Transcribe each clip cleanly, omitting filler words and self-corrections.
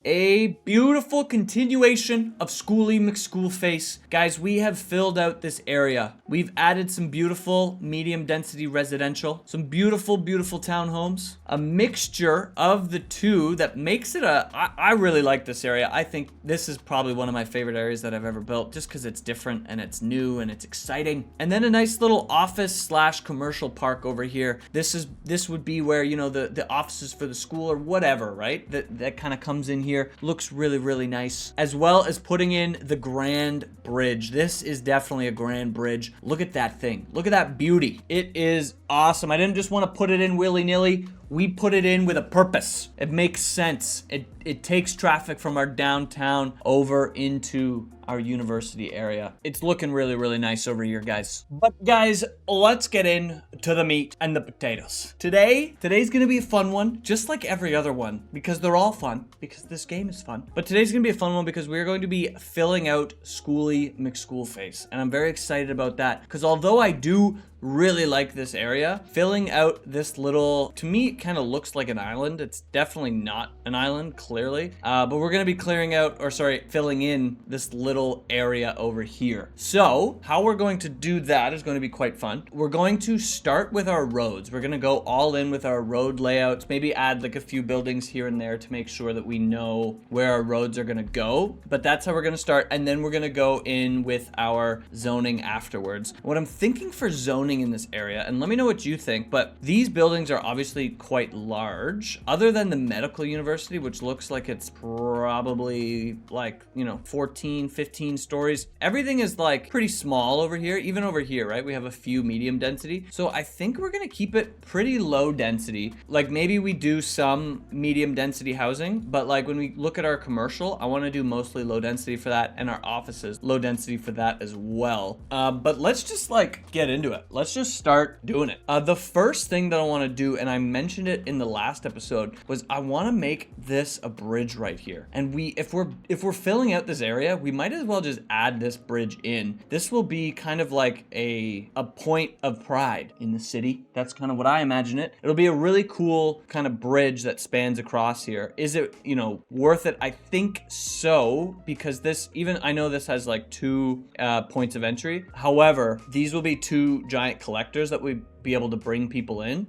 A beautiful continuation of Schooly McSchool face. Guys, we have filled out this area. We've added some beautiful medium density residential, some beautiful, beautiful townhomes, a mixture of the two that makes it I really like this area. I think this is probably one of my favorite areas that I've ever built just because it's different and it's new and it's exciting. And then a nice little office slash commercial park over here. This would be where, you know, the offices for the school or whatever, right? That kind of comes in here. Looks really, really nice. As well as putting in the grand bridge. This is definitely a grand bridge. Look at that thing. Look at that beauty. It is awesome. I didn't just want to put it in willy-nilly. We put it in with a purpose. It makes sense. It takes traffic from our downtown over into our university area. It's looking really, really nice over here, guys. But guys, let's get into the meat and the potatoes. Today's gonna be a fun one, just like every other one, because they're all fun, because this game is fun. But today's gonna be a fun one because we're going to be filling out Schooly McSchool face. And I'm very excited about that, because although I do really like this area, filling out this little, to me, it kind of looks like an island. It's definitely not an island, clearly. But we're gonna be filling in this little area over here. So how we're going to do that is going to be quite fun. We're going to start with our roads. We're gonna go all in with our road layouts, maybe add like a few buildings here and there to make sure that we know where our roads are gonna go. But that's how we're gonna start. And then we're gonna go in with our zoning afterwards. What I'm thinking for zoning in this area, and let me know what you think, but these buildings are obviously quite large, other than the medical university, which looks like it's probably like, you know, 14, 15 stories. Everything is like pretty small over here, even over here, right? We have a few medium density. So I think we're gonna keep it pretty low density. Like maybe we do some medium density housing, but like when we look at our commercial, I wanna do mostly low density for that, and our offices, low density for that as well. But let's just like get into it. Let's just start doing it. The first thing that I want to do, and I mentioned it in the last episode, was I want to make this a bridge right here. And if we're filling out this area, we might as well just add this bridge in. This will be kind of like a point of pride in the city. That's kind of what I imagine it. It'll be a really cool kind of bridge that spans across here. Is it, you know, worth it? I think so, because this, even I know this has like 2 points of entry. However, these will be 2 giant collectors that we be able to bring people in.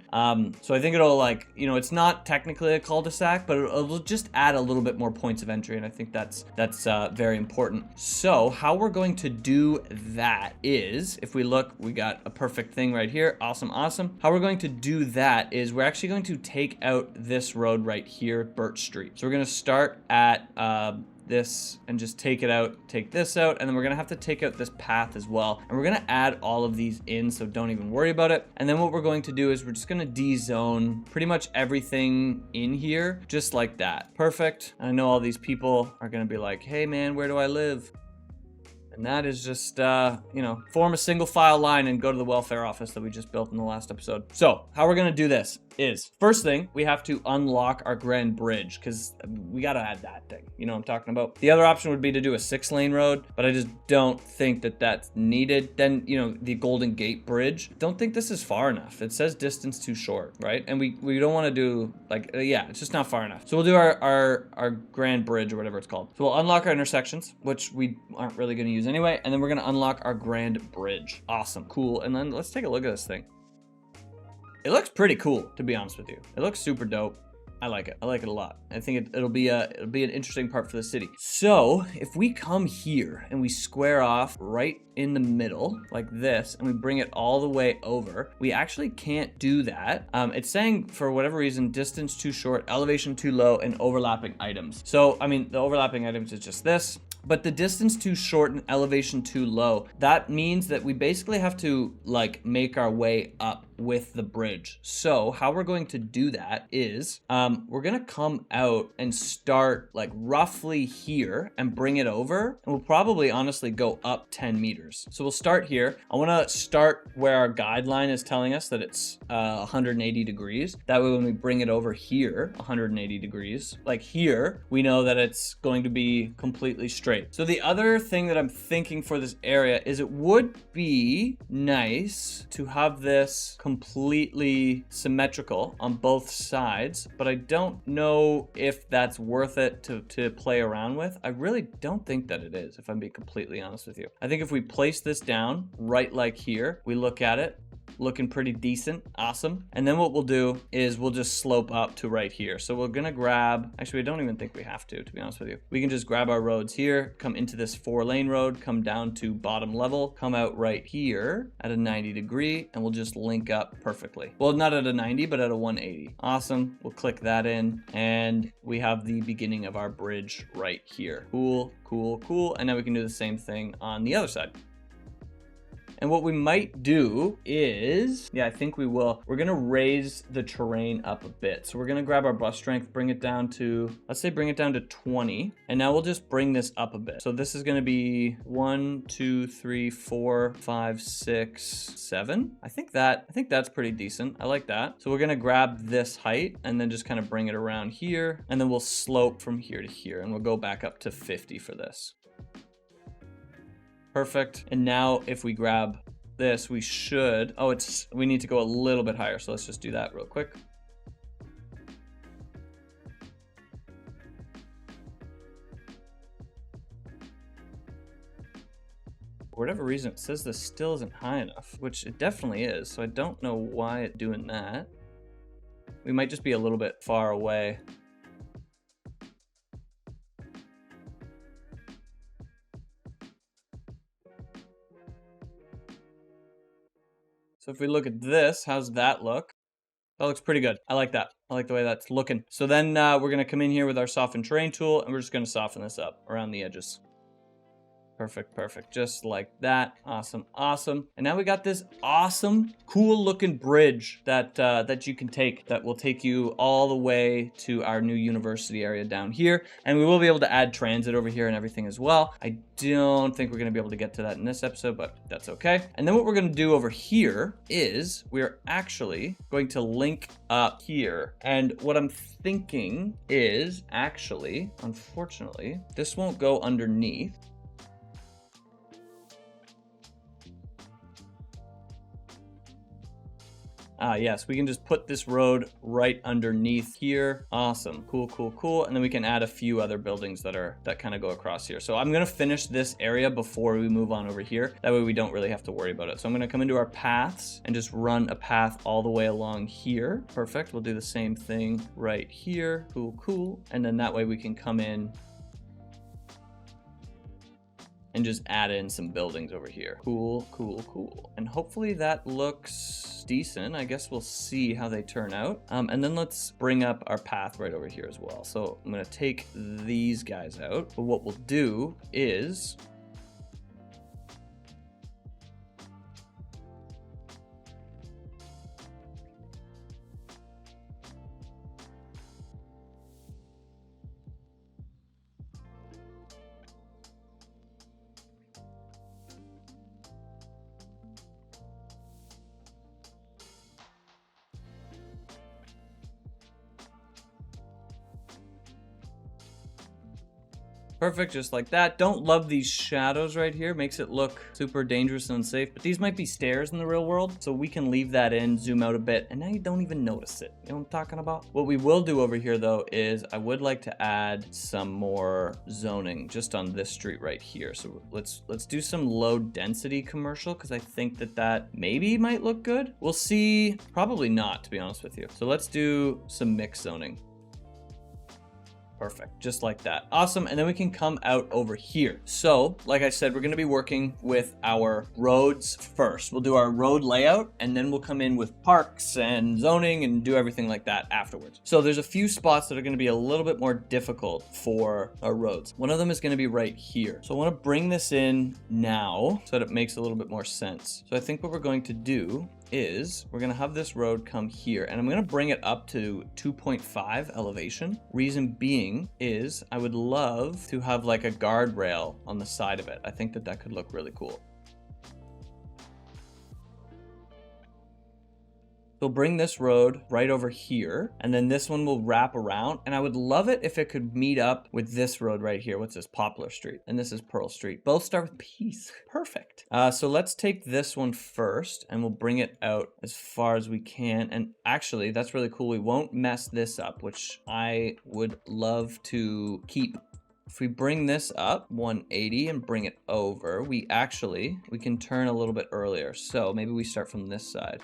So I think it'll, like, you know, it's not technically a cul-de-sac, but it'll just add a little bit more points of entry, and I think that's very important. So how we're going to do that is, if we look, we got a perfect thing right here. Awesome. How we're going to do that is we're actually going to take out this road right here, Birch Street. So we're going to start at this and just take it out, take this out, and then we're gonna have to take out this path as well, and we're gonna add all of these in, so don't even worry about it. And then what we're going to do is we're just gonna de-zone pretty much everything in here, just like that. Perfect. I know all these people are gonna be like, hey man, where do I live? And that is just, you know, form a single file line and go to the welfare office that we just built in the last episode. So how we're gonna do this is, first thing, we have to unlock our grand bridge, because we gotta add that thing. You know what I'm talking about? The other option would be to do a 6-lane road, but I just don't think that that's needed. Then, you know, the Golden Gate Bridge. Don't think this is far enough. It says distance too short, right? And we don't want to do, like, yeah, it's just not far enough. So we'll do our grand bridge or whatever it's called. So we'll unlock our intersections, which we aren't really gonna use anyway, and then we're gonna unlock our grand bridge. Awesome, cool. And then let's take a look at this thing. It looks pretty cool, to be honest with you. It looks super dope. I like it. I like it a lot. I think it'll be an interesting part for the city. So if we come here and we square off right in the middle like this, and we bring it all the way over, we actually can't do that. It's saying, for whatever reason, distance too short, elevation too low, and overlapping items. So, I mean, the overlapping items is just this. But the distance too short and elevation too low, that means that we basically have to like make our way up with the bridge. So how we're going to do that is we're gonna come out and start like roughly here and bring it over, and we'll probably honestly go up 10 meters. So we'll start here. I want to start where our guideline is telling us that it's 180 degrees. That way when we bring it over here 180 degrees, like here, we know that it's going to be completely straight. great. So the other thing that I'm thinking for this area is it would be nice to have this completely symmetrical on both sides, but I don't know if that's worth it to play around with. I really don't think that it is, if I'm being completely honest with you. I think if we place this down right like here, we look at it, looking pretty decent, awesome. And then what we'll do is we'll just slope up to right here. So we're gonna grab, actually, I don't even think we have to be honest with you. We can just grab our roads here, come into this 4-lane road, come down to bottom level, come out right here at a 90 degree, and we'll just link up perfectly. Well, not at a 90, but at a 180. Awesome, we'll click that in, and we have the beginning of our bridge right here. Cool, cool, cool. And now we can do the same thing on the other side. And what we might do is, yeah, I think we will. We're gonna raise the terrain up a bit. So we're gonna grab our bus strength, bring it down to, let's say bring it down to 20. And now we'll just bring this up a bit. So this is gonna be 1, 2, 3, 4, 5, 6, 7. I think that's pretty decent. I like that. So we're gonna grab this height and then just kind of bring it around here. And then we'll slope from here to here. And we'll go back up to 50 for this. Perfect. And now if we grab this, we should, we need to go a little bit higher. So let's just do that real quick. For whatever reason, it says this still isn't high enough, which it definitely is. So I don't know why it's doing that. We might just be a little bit far away. So if we look at this, how's that look? That looks pretty good. I like that. I like the way that's looking. So then we're gonna come in here with our soften terrain tool and we're just gonna soften this up around the edges. Perfect, perfect. Just like that. Awesome, awesome. And now we got this awesome, cool looking bridge that you can take that will take you all the way to our new university area down here. And we will be able to add transit over here and everything as well. I don't think we're gonna be able to get to that in this episode, but that's okay. And then what we're gonna do over here is we're actually going to link up here. And what I'm thinking is actually, unfortunately, this won't go underneath. Yes, we can just put this road right underneath here. Awesome, cool, cool, cool. And then we can add a few other buildings that kind of go across here. So I'm gonna finish this area before we move on over here. That way we don't really have to worry about it. So I'm gonna come into our paths and just run a path all the way along here. Perfect, we'll do the same thing right here. Cool, cool. And then that way we can come in and just add in some buildings over here. Cool, cool, cool. And hopefully that looks decent. I guess we'll see how they turn out. And then let's bring up our path right over here as well. So I'm gonna take these guys out. But what we'll do is perfect, just like that. Don't love these shadows right here. Makes it look super dangerous and unsafe, but these might be stairs in the real world, so we can leave that in, zoom out a bit, and now you don't even notice it. You know what I'm talking about? What we will do over here, though, is I would like to add some more zoning just on this street right here. So let's do some low density commercial, because I think that maybe might look good. We'll see. Probably not, to be honest with you. So let's do some mixed zoning. Perfect, just like that. Awesome, and then we can come out over here. So, like I said, we're gonna be working with our roads first. We'll do our road layout, and then we'll come in with parks and zoning and do everything like that afterwards. So there's a few spots that are gonna be a little bit more difficult for our roads. One of them is gonna be right here. So I wanna bring this in now so that it makes a little bit more sense. So I think what we're going to do is we're gonna have this road come here, and I'm gonna bring it up to 2.5 elevation. Reason being is I would love to have like a guardrail on the side of it. I think that could look really cool. So bring this road right over here, and then this one will wrap around. And I would love it if it could meet up with this road right here. What's this? Poplar Street. And this is Pearl Street. Both start with P's. Perfect. So let's take this one first, and we'll bring it out as far as we can. And actually, that's really cool. We won't mess this up, which I would love to keep. If we bring this up 180 and bring it over, we can turn a little bit earlier. So maybe we start from this side.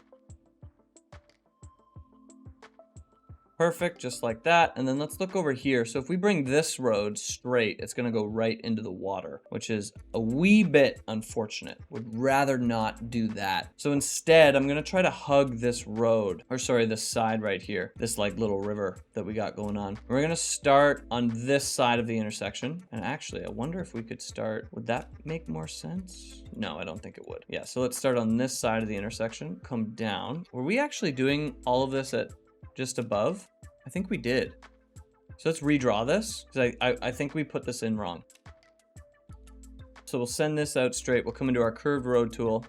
Perfect, just like that. And then let's look over here. So if we bring this road straight, it's gonna go right into the water, which is a wee bit unfortunate. Would rather not do that. So instead, I'm gonna try to hug this road, or sorry, this side right here, this like little river that we got going on. We're gonna start on this side of the intersection. And actually, I wonder if we could start, would that make more sense? No, I don't think it would. Yeah, so let's start on this side of the intersection, come down. Were we actually doing all of this at just above? I think we did. So let's redraw this, because I think we put this in wrong. So we'll send this out straight. We'll come into our curved road tool.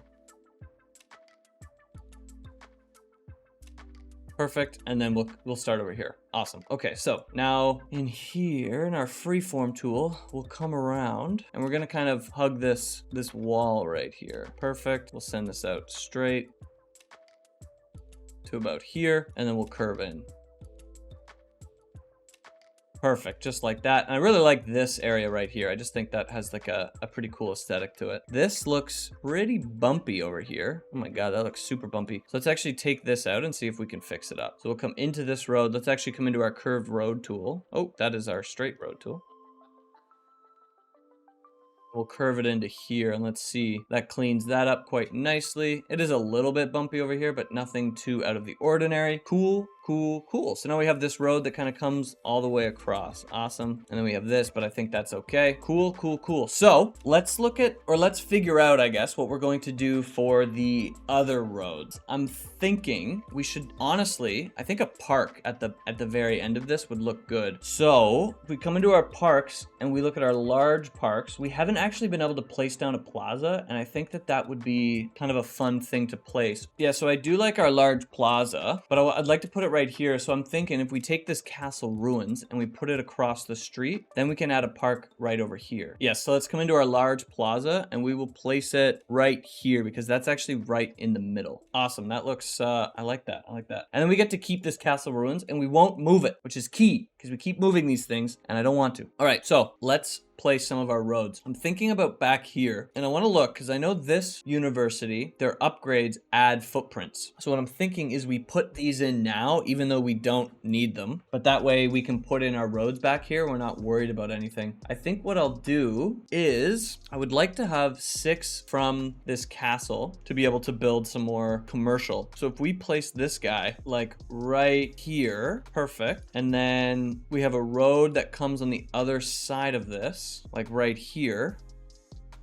Perfect, and then we'll start over here. Awesome. Okay, so now in here, in our freeform tool, we'll come around, and we're gonna kind of hug this wall right here. Perfect, we'll send this out straight to about here, and then we'll curve in. Perfect, just like that. And I really like this area right here. I just think that has like a pretty cool aesthetic to it. This looks pretty bumpy over here. Oh my God, that looks super bumpy. So let's actually take this out and see if we can fix it up. So we'll come into this road. Let's actually come into our curved road tool. Oh, that is our straight road tool. We'll curve it into here, and let's see. That cleans that up quite nicely. It is a little bit bumpy over here, but nothing too out of the ordinary. Cool, cool, cool. So now we have this road that kind of comes all the way across. Awesome. And then we have this, but I think that's okay. Cool, cool, coal. So let's look at, or let's figure out, I guess, what we're going to do for the other roads. I'm thinking we should, honestly, I think a park at the very end of this would look good. So if we come into our parks and we look at our large parks, we haven't actually been able to place down a plaza, and I think that would be kind of a fun thing to place. Yeah, so I do like our large plaza, but I'd like to put it right here. So I'm thinking if we take this castle ruins and we put it across the street, then we can add a park right over here. Yeah, so let's come into our large plaza and we will place it right here because that's actually right in the middle. Awesome, that looks, I like that, I like that. And then we get to keep this castle ruins and we won't move it, which is key because we keep moving these things and I don't want to. All right, so let's place some of our roads. I'm thinking about back here, and I want to look because I know this university, their upgrades add footprints. So what I'm thinking is we put these in now, even though we don't need them, but that way we can put in our roads back here. We're not worried about anything. I think what I'll do is I would like to have 6 from this castle to be able to build some more commercial. So if we place this guy like right here, perfect. And then we have a road that comes on the other side of this, like right here.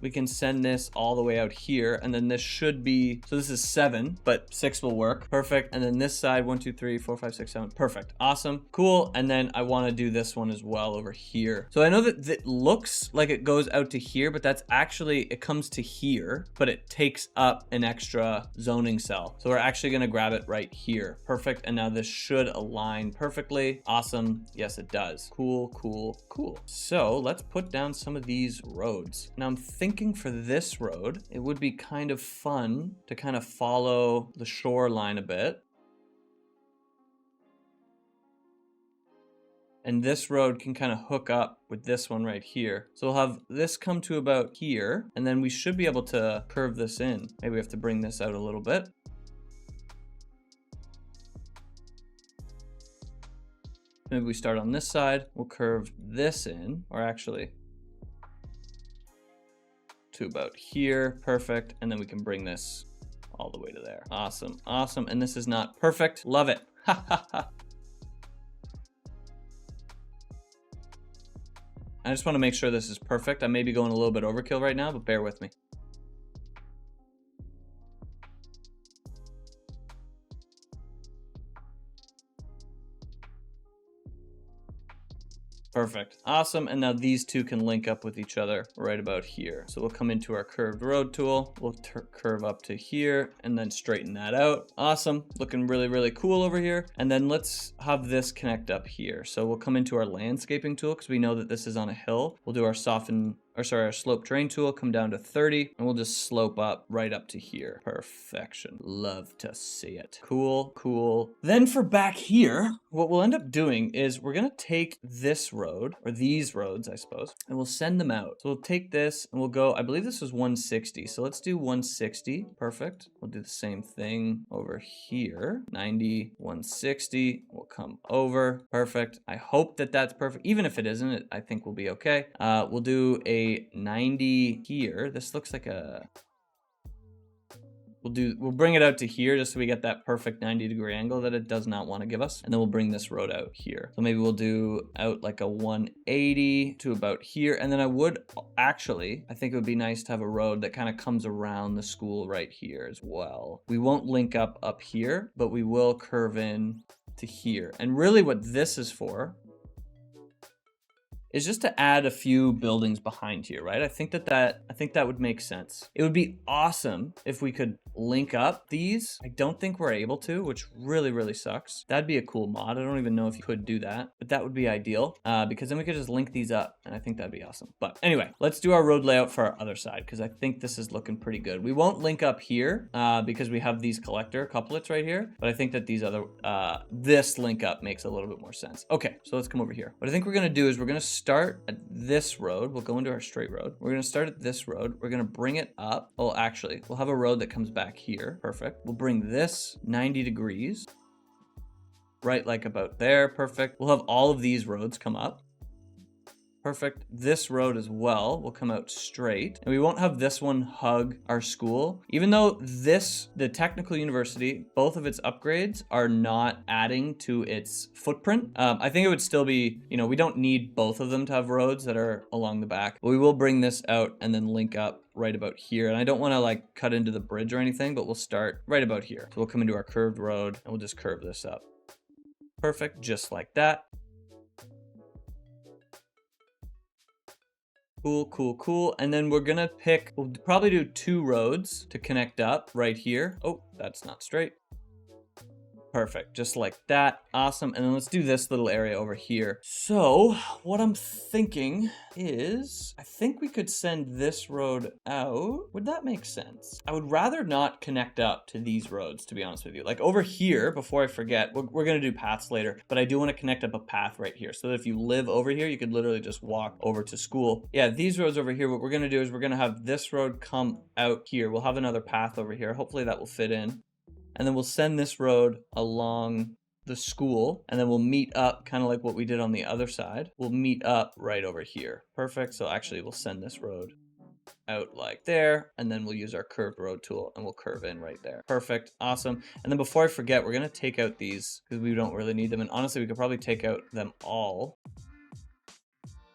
We can send this all the way out here, and then this should be, so this is 7, but 6 will work. Perfect. And then this side, 1, 2, 3, 4, 5, 6, 7. Perfect. Awesome. Cool. And then I want to do this one as well over here. So I know that it looks like it goes out to here, but that's actually, it comes to here, but it takes up an extra zoning cell. So we're actually going to grab it right here. Perfect. And now this should align perfectly. Awesome. Yes, it does. Cool, cool, cool. So let's put down some of these roads. Now I'm thinking for this road, it would be kind of fun to kind of follow the shoreline a bit. And this road can kind of hook up with this one right here. So we'll have this come to about here, and then we should be able to curve this in. Maybe we have to bring this out a little bit. Maybe we start on this side. We'll curve this in, or actually to about here. Perfect. And then we can bring this all the way to there. Awesome. Awesome. And this is not perfect. Love it. Ha ha ha. I just want to make sure this is perfect. I may be going a little bit overkill right now, but bear with me. Perfect. Awesome. And now these two can link up with each other right about here. So we'll come into our curved road tool. We'll curve up to here and then straighten that out. Awesome. Looking really, really cool over here. And then let's have this connect up here. So we'll come into our landscaping tool because we know that this is on a hill. We'll do our our slope terrain tool, come down to 30, and we'll just slope up right up to here. Perfection. Love to see it. Cool, cool. Then for back here, what we'll end up doing is we're gonna take this road, or these roads, I suppose, and we'll send them out. So we'll take this and we'll go, I believe this was 160. So let's do 160. Perfect. We'll do the same thing over here. 90, 160. We'll come over. Perfect. I hope that that's perfect. Even if it isn't, I think we'll be okay. We'll do a 90 here. This looks like a... We'll bring it out to here just so we get that perfect 90-degree angle that it does not want to give us. And then we'll bring this road out here. So maybe we'll do out like a 180 to about here. And then I think it would be nice to have a road that kind of comes around the school right here as well. We won't link up here, but we will curve in to here. And really what this is for is just to add a few buildings behind here, right? I think that would make sense. It would be awesome if we could link up these. I don't think we're able to, which really, really sucks. That'd be a cool mod. I don't even know if you could do that, but that would be ideal because then we could just link these up, and I think that'd be awesome. But anyway, let's do our road layout for our other side because I think this is looking pretty good. We won't link up here because we have these collector couplets right here, but I think that these other, this link up makes a little bit more sense. Okay, so let's come over here. What I think we're gonna do is we're gonna start at this road. We'll go into our straight road. We're gonna start at this road. We're gonna bring it up. Oh, actually, we'll have a road that comes back here. Perfect. We'll bring this 90 degrees. Right, like about there. Perfect. We'll have all of these roads come up. Perfect. This road as well will come out straight. And we won't have this one hug our school. Even though the technical university, both of its upgrades are not adding to its footprint. I think it would still be, we don't need both of them to have roads that are along the back. But we will bring this out and then link up right about here. And I don't want to like cut into the bridge or anything, but we'll start right about here. So we'll come into our curved road and we'll just curve this up. Perfect. Just like that. Cool, cool, cool. And then we'll probably do 2 roads to connect up right here. Oh, that's not straight. Perfect, just like that. Awesome. And then let's do this little area over here. So what I'm thinking is, I think we could send this road out. Would that make sense? I would rather not connect up to these roads, to be honest with you. Like over here, before I forget, we're gonna do paths later, but I do want to connect up a path right here so that if you live over here, you could literally just walk over to school. Yeah, these roads over here, what we're gonna do is we're gonna have this road come out here. We'll have another path over here. Hopefully that will fit in. And then we'll send this road along the school, and then we'll meet up kind of like what we did on the other side. We'll meet up right over here. Perfect. So actually we'll send this road out like there, and then we'll use our curved road tool and we'll curve in right there. Perfect. Awesome. And then before I forget, we're going to take out these because we don't really need them. And honestly, we could probably take out them all.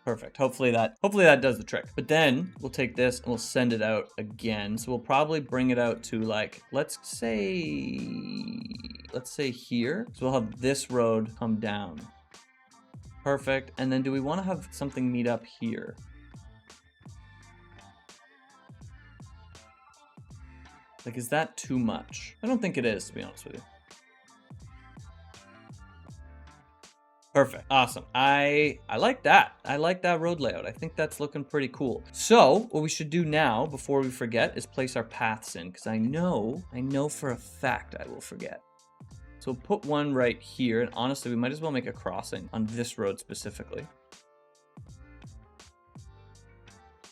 Perfect. Hopefully that does the trick. But then we'll take this and we'll send it out again. So we'll probably bring it out to like, let's say here. So we'll have this road come down. Perfect. And then do we want to have something meet up here? Like, is that too much? I don't think it is, to be honest with you. Perfect. Awesome. I like that. I like that road layout. I think that's looking pretty cool. So what we should do now, before we forget, is place our paths in, because I know for a fact I will forget. So we'll put one right here, and honestly, we might as well make a crossing on this road specifically.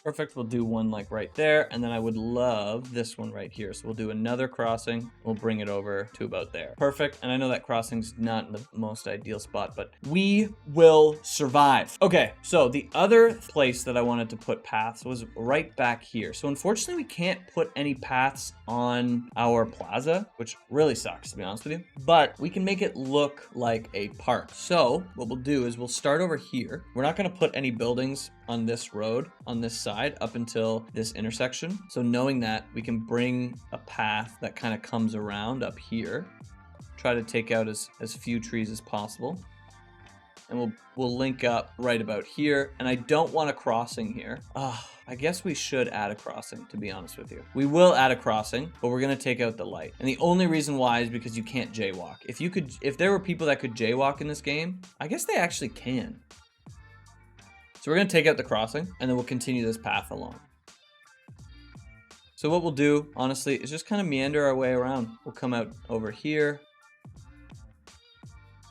Perfect. We'll do one like right there. And then I would love this one right here. So we'll do another crossing. We'll bring it over to about there. Perfect. And I know that crossing's not in the most ideal spot, but we will survive. Okay. So the other place that I wanted to put paths was right back here. So unfortunately, we can't put any paths on our plaza, which really sucks, to be honest with you, but we can make it look like a park. So what we'll do is we'll start over here. We're not going to put any buildings on this road on this side up until this intersection. So knowing that, we can bring a path that kind of comes around up here, try to take out as few trees as possible. and we'll link up right about here. And I don't want a crossing here. I guess we should add a crossing, to be honest with you. We will add a crossing, but we're gonna take out the light. And the only reason why is because you can't jaywalk. If there were people that could jaywalk in this game, I guess they actually can. So we're gonna take out the crossing, and then we'll continue this path along. So what we'll do, honestly, is just kind of meander our way around. We'll come out over here.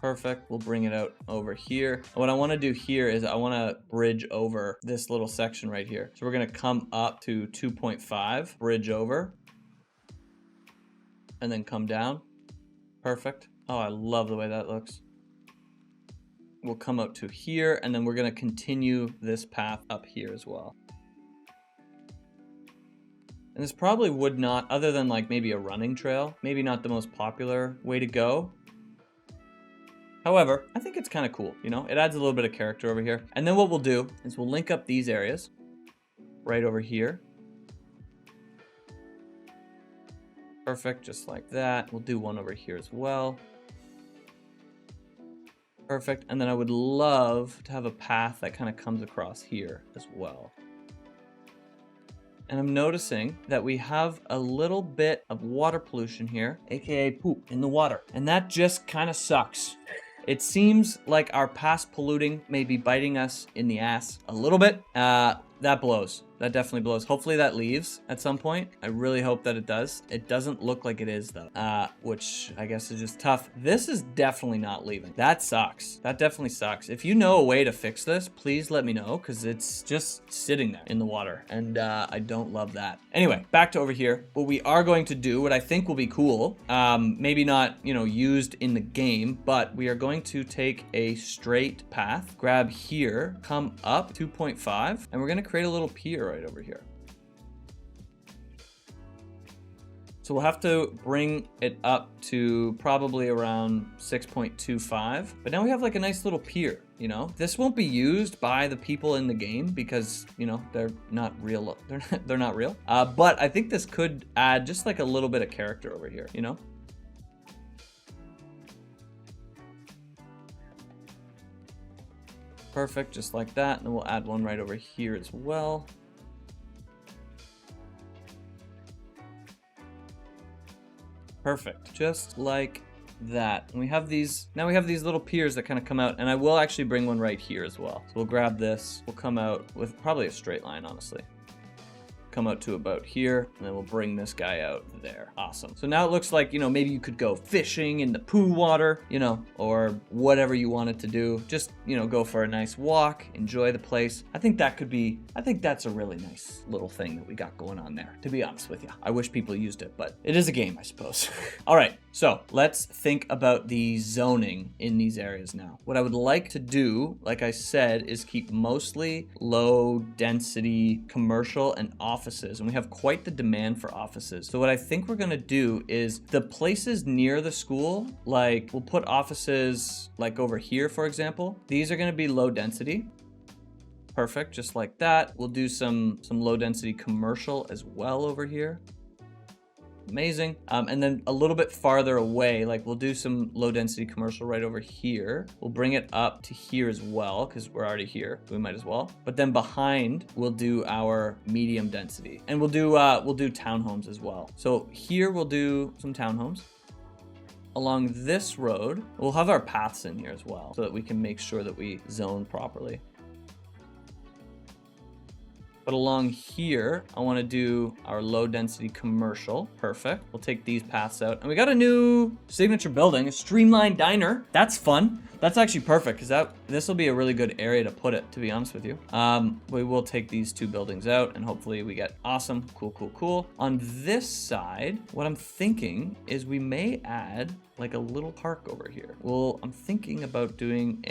Perfect. We'll bring it out over here. And what I want to do here is I want to bridge over this little section right here. So we're going to come up to 2.5, bridge over, and then come down. Perfect. Oh, I love the way that looks. We'll come up to here, and then we're going to continue this path up here as well. And this probably would not, other than like maybe a running trail, maybe not the most popular way to go. However, I think it's kind of cool, you know? It adds a little bit of character over here. And then what we'll do is we'll link up these areas right over here. Perfect, just like that. We'll do one over here as well. Perfect, and then I would love to have a path that kind of comes across here as well. And I'm noticing that we have a little bit of water pollution here, aka poop in the water. And that just kind of sucks. It seems like our past polluting may be biting us in the ass a little bit. That blows. That definitely blows. Hopefully that leaves at some point. I really hope that it does. It doesn't look like it is though, which I guess is just tough. This is definitely not leaving. That sucks. That definitely sucks. If you know a way to fix this, please let me know, because it's just sitting there in the water, and I don't love that. Anyway, back to over here. What we are going to do, what I think will be cool, maybe not, you know, used in the game, but we are going to take a straight path, grab here, come up 2.5, and we're going to create a little pier right over here. So we'll have to bring it up to probably around 6.25. But now we have like a nice little pier, you know? This won't be used by the people in the game because, you know, they're not real. They're not real. But I think this could add just like a little bit of character over here, you know? Perfect, just like that. And then we'll add one right over here as well. Perfect, just like that. And we have these, now we have these little piers that kind of come out, and I will actually bring one right here as well. So we'll grab this, we'll come out with probably a straight line, honestly. Come out to about here, and then we'll bring this guy out there. Awesome. So now it looks like, you know, maybe you could go fishing in the poo water, you know, or whatever you wanted to do. Just, you know, go for a nice walk, enjoy the place. I think that could be, I think that's a really nice little thing that we got going on there, to be honest with you. I wish people used it, but it is a game, I suppose. All right, so let's think about the zoning in these areas now. What I would like to do, like I said, is keep mostly low density commercial and offices, and we have quite the demand for offices. So what I think we're gonna do is the places near the school, like we'll put offices like over here, for example. These are gonna be low density. Perfect, just like that. We'll do some low density commercial as well over here. Amazing. And then a little bit farther away, like we'll do some low density commercial right over here. We'll bring it up to here as well, because we're already here, so we might as well. But then behind, we'll do our medium density, and we'll do townhomes as well. So here we'll do some townhomes. Along this road, we'll have our paths in here as well, so that we can make sure that we zone properly. But along here, I want to do our low density commercial. Perfect. We'll take these paths out. And we got a new signature building, a streamlined diner. That's fun. That's actually perfect, because this will be a really good area to put it, to be honest with you. We will take these two buildings out, and hopefully we get awesome, cool. On this side, what I'm thinking is we may add like a little park over here. Well, I'm thinking about doing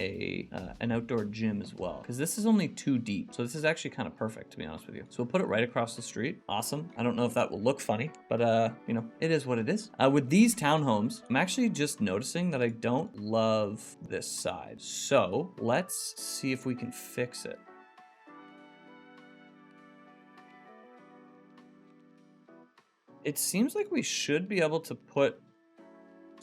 an outdoor gym as well, because this is only 2 deep. So this is actually kind of perfect, to be honest with you. So we'll put it right across the street. Awesome. I don't know if that will look funny, but you know, it is what it is. With these townhomes, I'm actually just noticing that I don't love this side. So let's see if we can fix it. It seems like we should be able to put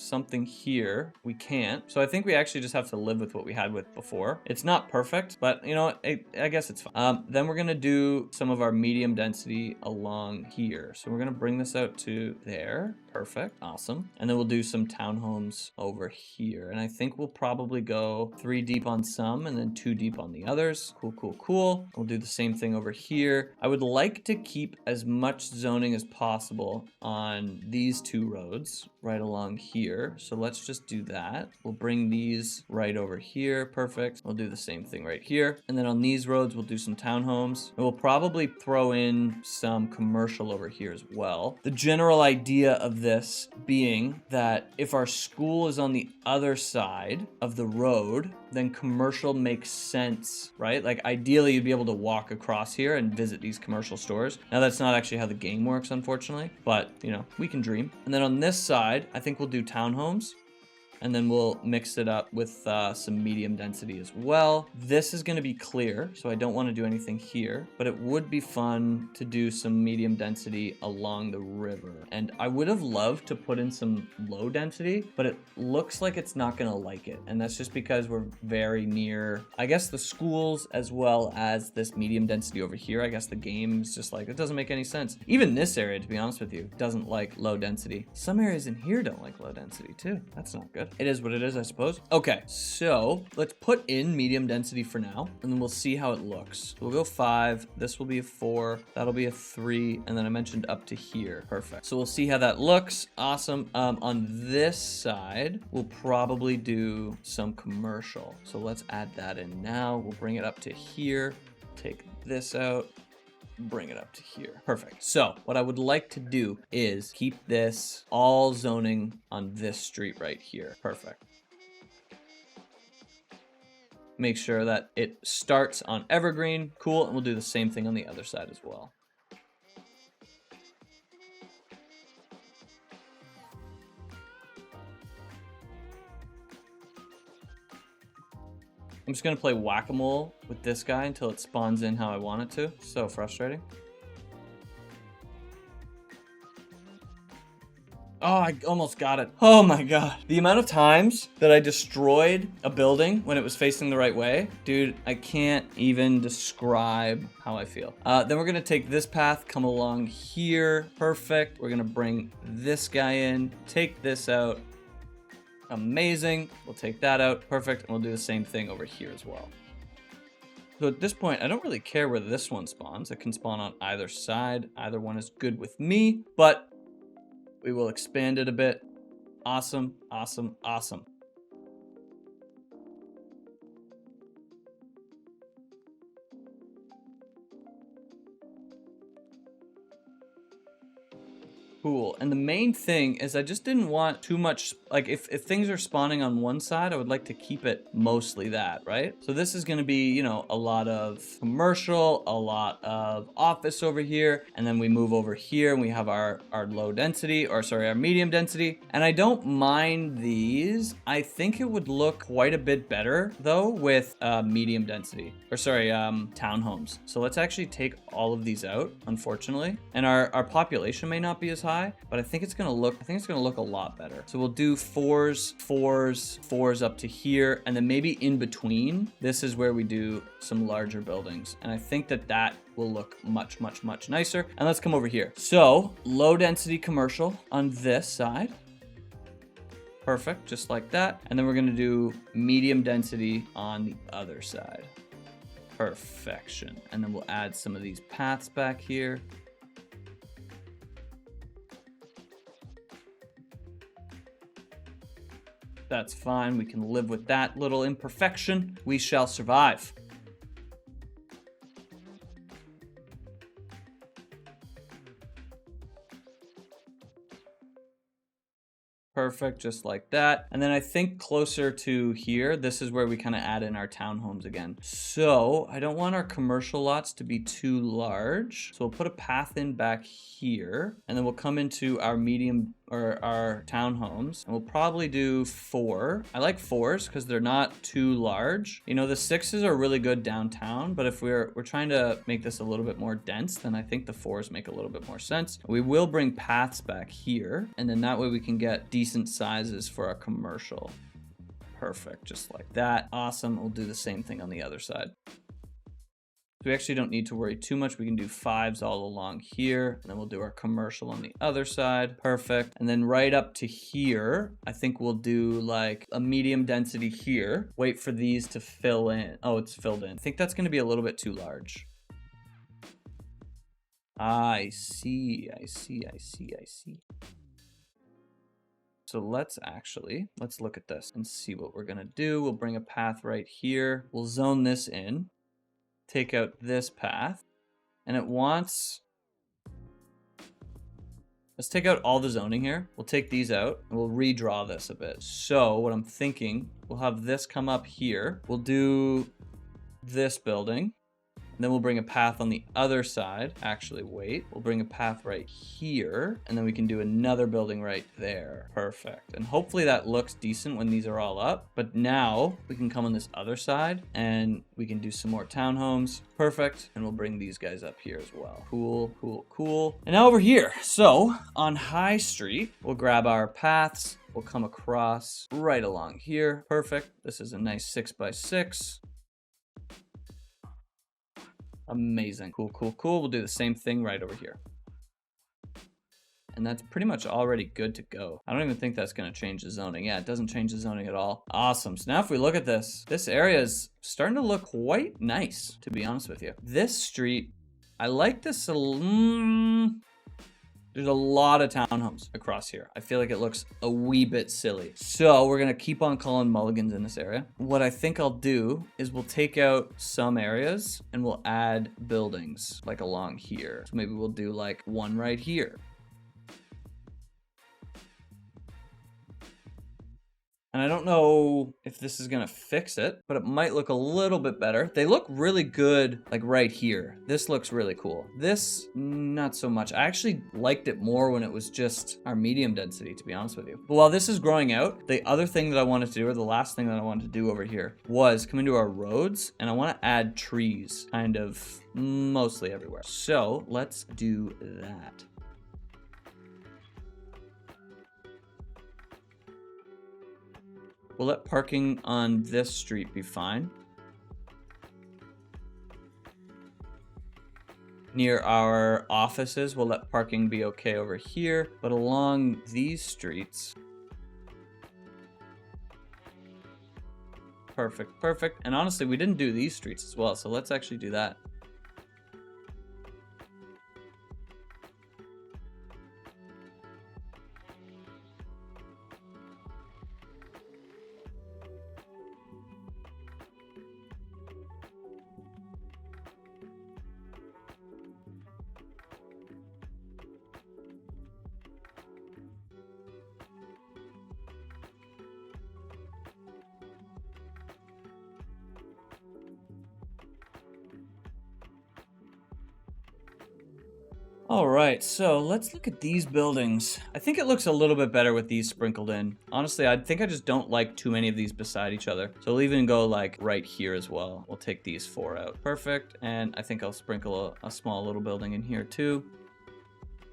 something here, we can't. So I think we actually just have to live with what we had with before. It's not perfect, but you know what? I guess it's fine. Then we're gonna do some of our medium density along here. So we're gonna bring this out to there. Perfect, awesome. And then we'll do some townhomes over here. And I think we'll probably go 3 deep on some and then 2 deep on the others. Cool, cool, cool. We'll do the same thing over here. I would like to keep as much zoning as possible on these 2 roads right along here. So let's just do that. We'll bring these right over here. Perfect. We'll do the same thing right here. And then on these roads, we'll do some townhomes. And we'll probably throw in some commercial over here as well. The general idea of this being that if our school is on the other side of the road, then commercial makes sense, right? Like ideally you'd be able to walk across here and visit these commercial stores. Now that's not actually how the game works, unfortunately, but you know, we can dream. And then on this side, I think we'll do townhomes. And then we'll mix it up with some medium density as well. This is gonna be clear, so I don't wanna do anything here, but it would be fun to do some medium density along the river. And I would have loved to put in some low density, but it looks like it's not gonna like it. And that's just because we're very near, I guess, the schools as well as this medium density over here. I guess the game is just like, it doesn't make any sense. Even this area, to be honest with you, doesn't like low density. Some areas in here don't like low density too. That's not good. It is what it is, I suppose. Okay, so let's put in medium density for now, and then we'll see how it looks. We'll go 5. This will be a 4. That'll be a 3. And then I mentioned up to here. Perfect. So we'll see how that looks. Awesome. On this side, we'll probably do some commercial. So let's add that in now. We'll bring it up to here. Take this out. Bring it up to here. Perfect. So what I would like to do is keep this all zoning on this street right here. Perfect. Make sure that it starts on evergreen. Cool. And we'll do the same thing on the other side as well. I'm just gonna play whack-a-mole with this guy until it spawns in how I want it to. So frustrating. Oh, I almost got it. Oh my god. The amount of times that I destroyed a building when it was facing the right way, dude, I can't even describe how I feel. Then we're gonna take this path, come along here. Perfect. We're gonna bring this guy in, take this out. Amazing. We'll take that out. Perfect. And we'll do the same thing over here as well. So at this point, I don't really care where this one spawns. It can spawn on either side. Either one is good with me, but we will expand it a bit. Awesome, awesome, awesome. Cool. And the main thing is I just didn't want too much, like if things are spawning on one side, I would like to keep it mostly that, right? So this is going to be, you know, a lot of commercial, a lot of office over here. And then we move over here and we have our low density, or sorry, our medium density. And I don't mind these. I think it would look quite a bit better though with medium density, or sorry, townhomes. So let's actually take all of these out, unfortunately. And our population may not be as high, but I think it's gonna look a lot better. So we'll do 4s, 4s, 4s up to here, and then maybe in between, this is where we do some larger buildings. And I think that will look much, much, much nicer. And let's come over here. So low density commercial on this side. Perfect, just like that. And then we're gonna do medium density on the other side. Perfection. And then we'll add some of these paths back here. That's fine. We can live with that little imperfection. We shall survive. Perfect, just like that. And then I think closer to here, this is where we kind of add in our townhomes again. So I don't want our commercial lots to be too large. So we'll put a path in back here, and then we'll come into our medium or our townhomes. And we'll probably do 4. I like 4s because they're not too large. You know, the 6s are really good downtown, but if we're trying to make this a little bit more dense, then I think the 4s make a little bit more sense. We will bring paths back here, and then that way we can get decent sizes for our commercial. Perfect, just like that. Awesome, we'll do the same thing on the other side. We actually don't need to worry too much. We can do 5s all along here. And then we'll do our commercial on the other side. Perfect. And then right up to here, I think we'll do like a medium density here. Wait for these to fill in. Oh, it's filled in. I think that's going to be a little bit too large. I see. So let's look at this and see what we're going to do. We'll bring a path right here. We'll zone this in. Take out this path, and it wants, let's take out all the zoning here. We'll take these out and we'll redraw this a bit. So what I'm thinking, we'll have this come up here. We'll do this building. And then we'll bring a path on the other side. Actually, wait, we'll bring a path right here, and then we can do another building right there. Perfect. And hopefully that looks decent when these are all up. But now we can come on this other side and we can do some more townhomes. Perfect. And we'll bring these guys up here as well. Cool, cool, cool. And now over here. So on High Street, we'll grab our paths. We'll come across right along here. Perfect. This is a nice 6x6. Amazing. Cool, cool, cool. We'll do the same thing right over here. And that's pretty much already good to go. I don't even think that's going to change the zoning. Yeah, it doesn't change the zoning at all. Awesome. So now if we look at this, this area is starting to look quite nice, to be honest with you. This street, I like this a little... There's a lot of townhomes across here. I feel like it looks a wee bit silly. So we're gonna keep on calling mulligans in this area. What I think I'll do is we'll take out some areas and we'll add buildings like along here. So maybe we'll do like one right here. And I don't know if this is gonna fix it, but it might look a little bit better. They look really good, like right here. This looks really cool. This, not so much. I actually liked it more when it was just our medium density, to be honest with you. But while this is growing out, the other thing that I wanted to do, or the last thing that I wanted to do over here, was come into our roads, and I wanna add trees, kind of mostly everywhere. So let's do that. We'll let parking on this street be fine. Near our offices, we'll let parking be okay over here. But along these streets... Perfect, perfect. And honestly, we didn't do these streets as well, so let's actually do that. All right, so let's look at these buildings. I think it looks a little bit better with these sprinkled in. Honestly, I think I just don't like too many of these beside each other. So we'll even go like right here as well. We'll take these 4 out. Perfect. And I think I'll sprinkle a small little building in here too.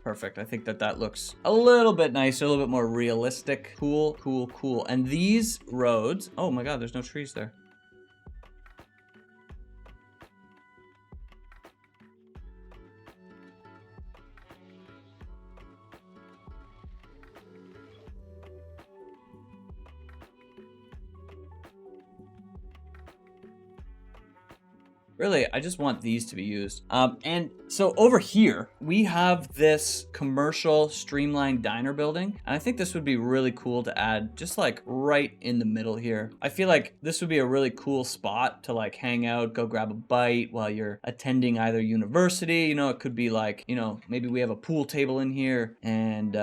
Perfect. I think that looks a little bit nicer, a little bit more realistic. Cool, cool, cool. And these roads, oh my God, there's no trees there. Really, I just want these to be used. And so over here, we have this commercial streamlined diner building. And I think this would be really cool to add just like right in the middle here. I feel like this would be a really cool spot to like hang out, go grab a bite while you're attending either university. You know, it could be like, you know, maybe we have a pool table in here and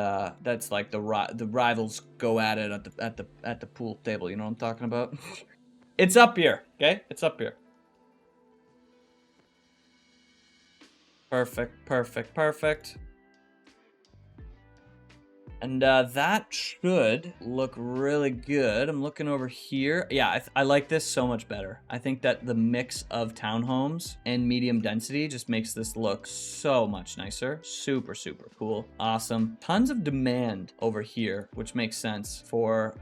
that's like the rivals go at it at the pool table. You know what I'm talking about? It's up here, okay? It's up here. Perfect, perfect, perfect. And that should look really good. I'm looking over here. Yeah, I like this so much better. I think that the mix of townhomes and medium density just makes this look so much nicer. Super, super cool. Awesome. Tons of demand over here, which makes sense for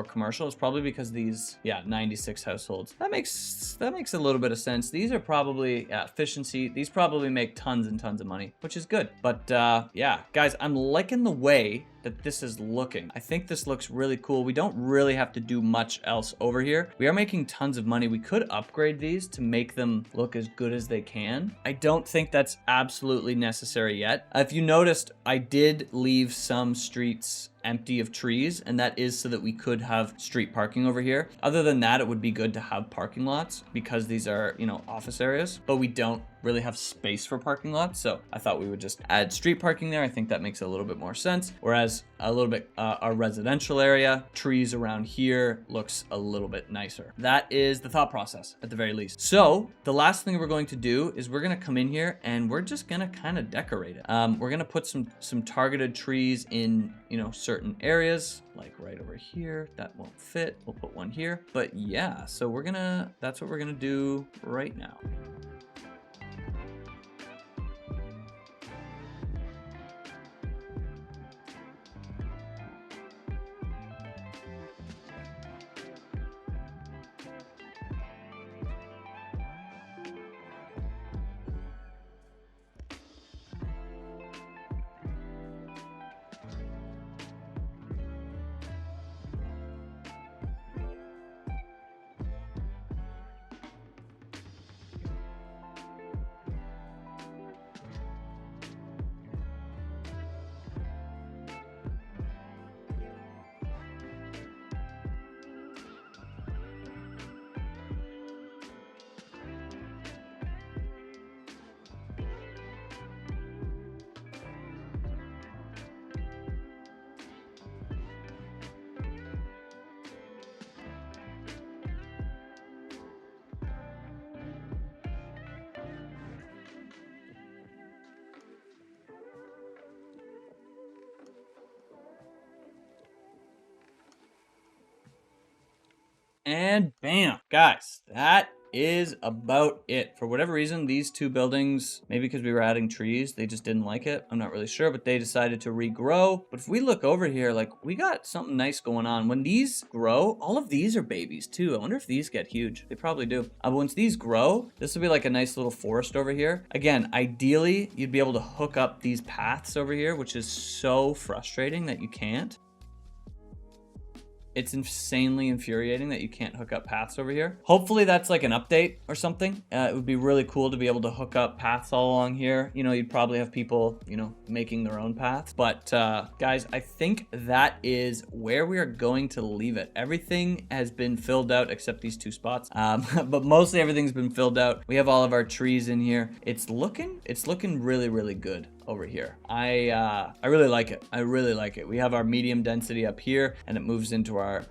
commercial. It's probably because these, 96 households. That makes a little bit of sense. These are probably efficiency. These probably make tons and tons of money, which is good. But yeah, guys, I'm liking the way that this is looking. I think this looks really cool. We don't really have to do much else over here. We are making tons of money. We could upgrade these to make them look as good as they can. I don't think that's absolutely necessary yet. If you noticed, I did leave some streets empty of trees, and that is so that we could have street parking over here. Other than that, it would be good to have parking lots because these are, office areas, but we don't really have space for parking lots. So I thought we would just add street parking there. I think that makes a little bit more sense. Whereas a little bit our residential area, trees around here looks a little bit nicer. That is the thought process at the very least. So the last thing we're going to do is we're going to come in here and we're just going to kind of decorate it. We're going to put some targeted trees in, certain areas, like right over here. That won't fit. We'll put one here. But yeah, so that's what we're gonna do right now. And bam, guys, that is about it. For whatever reason, these two buildings, maybe because we were adding trees, they just didn't like it. I'm not really sure, but they decided to regrow. But if we look over here, like, we got something nice going on. When these grow, all of these are babies too. I wonder if these get huge. They probably do. But once these grow, this will be like a nice little forest over here. Again, ideally, you'd be able to hook up these paths over here, which is so frustrating that you can't. It's insanely infuriating that you can't hook up paths over here. Hopefully that's like an update or something. It would be really cool to be able to hook up paths all along here. You'd probably have people, making their own paths. But guys, I think that is where we are going to leave it. Everything has been filled out except these two spots. But mostly everything's been filled out. We have all of our trees in here. It's looking really, really good over here. I really like it. I really like it. We have our medium density up here, and it moves into our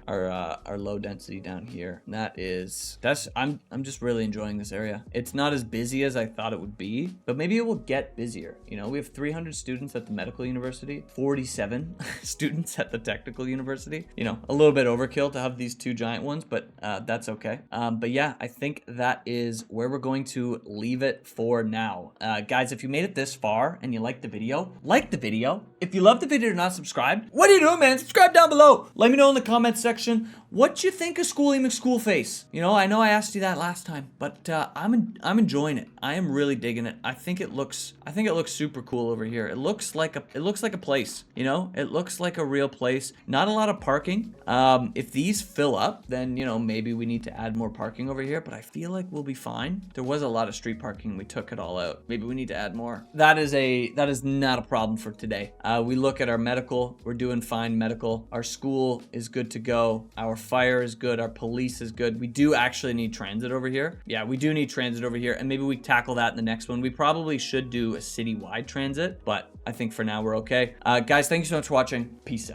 low density down here. I'm just really enjoying this area. It's not as busy as I thought it would be, but maybe it will get busier. We have 300 students at the medical university, 47 students at the technical university. A little bit overkill to have these two giant ones, but that's okay. But yeah, I think that is where we're going to leave it for now. Guys, if you made it this far and you like the video, like the video. If you love the video and not subscribed, what are you doing, man? Subscribe down below. Let me know in the comments section what you think of Schooly McSchool face. I know I asked you that last time, but I'm enjoying it. I am really digging it. I think it looks super cool over here. It looks like a place. It looks like a real place. Not a lot of parking. If these fill up, then maybe we need to add more parking over here, but I feel like we'll be fine. There was a lot of street parking. We took it all out. Maybe we need to add more. That is not a problem for today. We look at our medical. We're doing fine medical. Our school is good to go. Our fire is good. Our police is good. We do actually need transit over here. Yeah, we do need transit over here, and maybe we tackle that in the next one. We probably should do a citywide transit, but I think for now we're okay. Guys, thank you so much for watching. Peace out.